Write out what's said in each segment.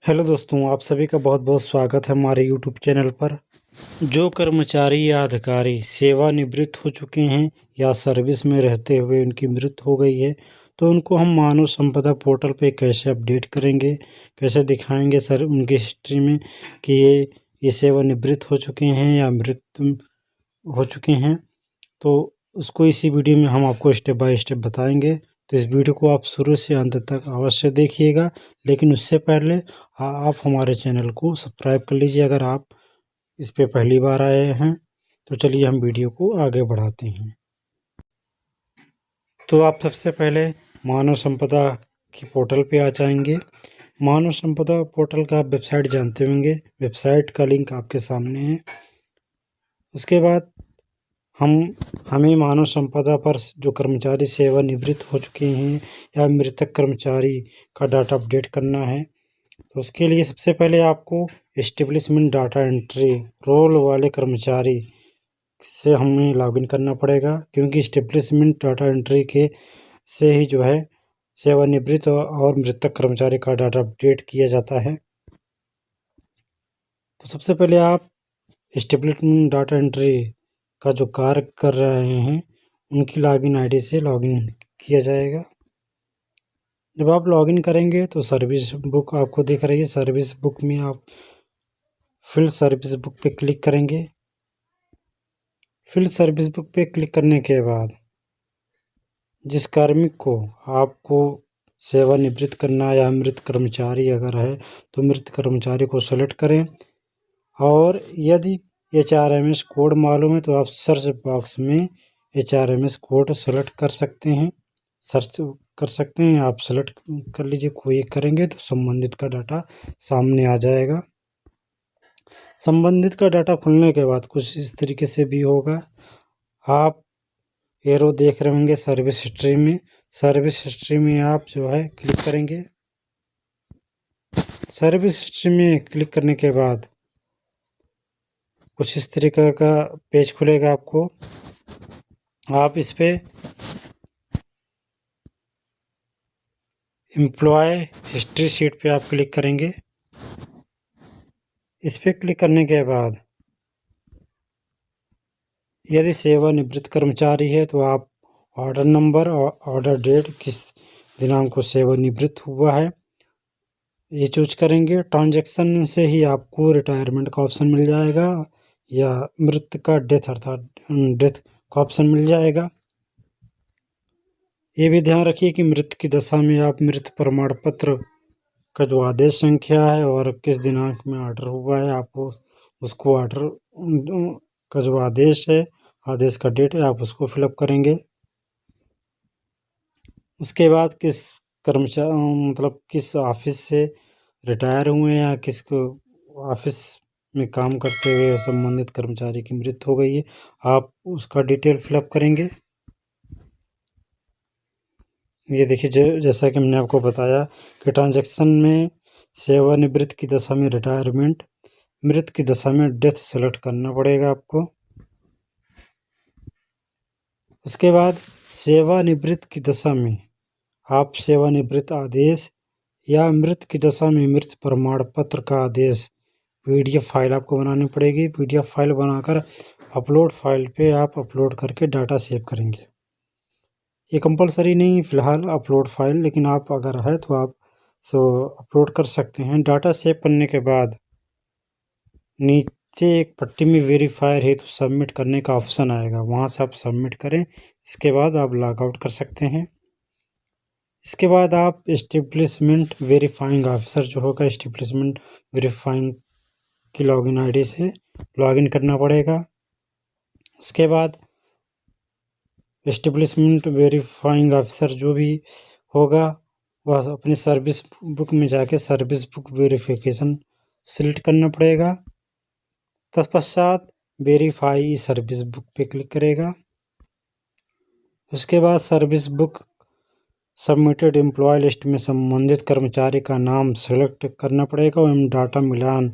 Hello दोस्तों, आप सभी का बहुत बहुत स्वागत है हमारे यूट्यूब चैनल पर। जो कर्मचारी या अधिकारी सेवानिवृत्त हो चुके हैं या सर्विस में रहते हुए उनकी मृत्यु हो गई है, तो उनको हम मानव संपदा पोर्टल पे कैसे अपडेट करेंगे, कैसे दिखाएंगे सर उनकी हिस्ट्री में कि ये सेवानिवृत्त हो चुके हैं या मृत्यु हो चुके हैं। तो उसको इसी वीडियो में हम आपको स्टेप बाय स्टेप बताएंगे। तो इस वीडियो को आप शुरू से अंत तक अवश्य देखिएगा, लेकिन उससे पहले आप हमारे चैनल को सब्सक्राइब कर लीजिए अगर आप इस पे पहली बार आए हैं। तो चलिए हम वीडियो को आगे बढ़ाते हैं। तो आप सबसे पहले मानव संपदा की पोर्टल पे आ जाएंगे। मानव संपदा पोर्टल का आप वेबसाइट जानते होंगे, वेबसाइट का लिंक आपके सामने है। उसके बाद हमें मानव संपदा पर जो कर्मचारी सेवानिवृत्त हो चुके हैं या मृतक कर्मचारी का डाटा अपडेट करना है। तो उसके लिए सबसे पहले आपको एस्टेब्लिशमेंट डाटा एंट्री रोल वाले कर्मचारी से हमें लॉगिन करना पड़ेगा, क्योंकि एस्टेब्लिशमेंट डाटा एंट्री के से ही जो है सेवानिवृत्त और मृतक कर्मचारी का डाटा अपडेट किया जाता है। तो सबसे पहले आप एस्टेब्लिशमेंट डाटा एंट्री का जो कार्य कर रहे हैं उनकी लॉगिन आईडी से लॉगिन किया जाएगा। जब आप लॉगिन करेंगे तो सर्विस बुक आपको दिख रही है। सर्विस बुक में आप फील्ड सर्विस बुक पे क्लिक करेंगे। फील्ड सर्विस बुक पे क्लिक करने के बाद जिस कार्मिक को आपको सेवानिवृत्त करना या मृत कर्मचारी अगर है तो मृत कर्मचारी को सेलेक्ट करें। और यदि HRMS कोड मालूम है तो आप सर्च बॉक्स में HRMS कोड सेलेक्ट कर सकते हैं, सर्च कर सकते हैं। आप सेलेक्ट कर लीजिए, कोई एक करेंगे तो संबंधित का डाटा सामने आ जाएगा। संबंधित का डाटा खुलने के बाद कुछ इस तरीके से भी होगा। आप एरो देख रहे होंगे सर्विस हिस्ट्री में। सर्विस हिस्ट्री में आप जो है क्लिक करेंगे। सर्विस हिस्ट्री में क्लिक करने के बाद कुछ इस तरीके का पेज खुलेगा आपको। आप इस पे एम्प्लॉय हिस्ट्री शीट पे आप क्लिक करेंगे। इस पे क्लिक करने के बाद यदि सेवानिवृत्त कर्मचारी है तो आप ऑर्डर नंबर और ऑर्डर डेट, किस दिनांक को सेवानिवृत्त हुआ है, ये चूज करेंगे। ट्रांजैक्शन से ही आपको रिटायरमेंट का ऑप्शन मिल जाएगा या मृत का डेथ अर्थात डेथ का ऑप्शन मिल जाएगा। ये भी ध्यान रखिए कि मृत की दशा में आप मृत प्रमाण पत्र का जो आदेश संख्या है और किस दिनांक में ऑर्डर हुआ है, आपको उसको ऑर्डर का जो आदेश है, आदेश का डेट है, आप उसको फिलअप करेंगे। उसके बाद किस कर्मचारी मतलब किस ऑफिस से रिटायर हुए हैं या किस ऑफिस में काम करते हुए संबंधित कर्मचारी की मृत्यु हो गई है, आप उसका डिटेल फिलअप करेंगे। ये देखिए, जैसा कि मैंने आपको बताया कि ट्रांजैक्शन में सेवानिवृत्त की दशा में रिटायरमेंट, मृत की दशा में डेथ सेलेक्ट करना पड़ेगा आपको। उसके बाद सेवानिवृत्त की दशा में आप सेवानिवृत्त आदेश या मृत की दशा में मृत प्रमाण पत्र का आदेश PDF फाइल आपको बनानी पड़ेगी। PDF फाइल बनाकर अपलोड फाइल पे आप अपलोड करके डाटा सेव करेंगे। ये कंपलसरी नहीं फ़िलहाल अपलोड फाइल, लेकिन आप अगर है तो आप अपलोड कर सकते हैं। डाटा सेव करने के बाद नीचे एक पट्टी में वेरीफायर है तो सबमिट करने का ऑप्शन आएगा, वहाँ से आप सबमिट करें। इसके बाद आप लॉग आउट कर सकते हैं। इसके बाद आप एस्टेब्लिशमेंट वेरीफाइंग ऑफिसर जो होगा, एस्टेब्लिशमेंट वेरीफाइंग की लॉगिन आईडी से लॉगिन करना पड़ेगा। उसके बाद एस्टेब्लिशमेंट वेरीफाइंग ऑफिसर जो भी होगा वह अपनी सर्विस बुक में जाके सर्विस बुक वेरिफिकेशन सिलेक्ट करना पड़ेगा। तत्पश्चात वेरीफाई सर्विस बुक पे क्लिक करेगा। उसके बाद service book submitted employ list में संबंधित कर्मचारी का नाम सेलेक्ट करना पड़ेगा एवं डाटा मिलान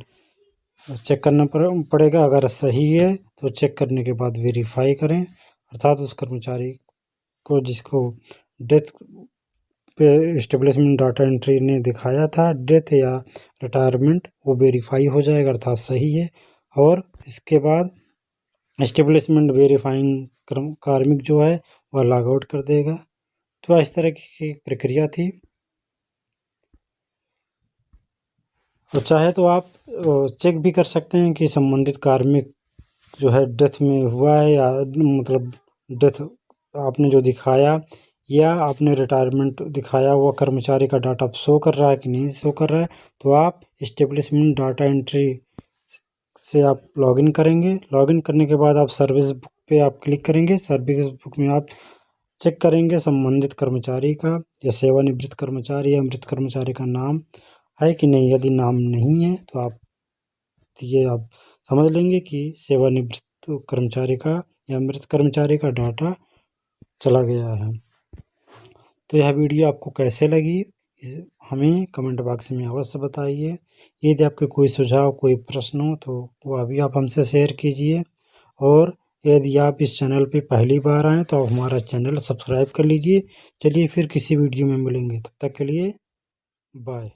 चेक करना पड़ेगा। अगर सही है तो चेक करने के बाद वेरीफाई करें, अर्थात उस कर्मचारी को जिसको डेथ पे स्टेब्लिशमेंट डाटा एंट्री ने दिखाया था डेथ या रिटायरमेंट, वो वेरीफाई हो जाएगा, अर्थात सही है। और इसके बाद एस्टेब्लिशमेंट वेरीफाइंग कार्मिक जो है वह लॉग आउट कर देगा। तो इस तरह की प्रक्रिया थी। तो चाहे तो आप चेक भी कर सकते हैं कि संबंधित कार्मिक जो है डेथ में हुआ है या मतलब डेथ आपने जो दिखाया या आपने रिटायरमेंट दिखाया हुआ कर्मचारी का डाटा शो कर रहा है कि नहीं शो कर रहा है। तो आप एस्टेब्लिशमेंट डाटा एंट्री से आप लॉगिन करेंगे। लॉगिन करने के बाद आप सर्विस बुक पे आप क्लिक करेंगे। सर्विस बुक में आप चेक करेंगे संबंधित कर्मचारी का या सेवानिवृत्त कर्मचारी या मृत कर्मचारी का नाम है कि नहीं। यदि नाम नहीं है तो आप समझ लेंगे कि सेवानिवृत्त कर्मचारी का या मृत कर्मचारी का डाटा चला गया है। तो यह वीडियो आपको कैसे लगी हमें कमेंट बॉक्स में अवश्य बताइए। यदि आपके कोई सुझाव कोई प्रश्न हो तो वह भी आप हमसे शेयर कीजिए। और यदि आप इस चैनल पे पहली बार आएँ तो आप हमारा चैनल सब्सक्राइब कर लीजिए। चलिए फिर किसी वीडियो में मिलेंगे, तब तक के लिए बाय।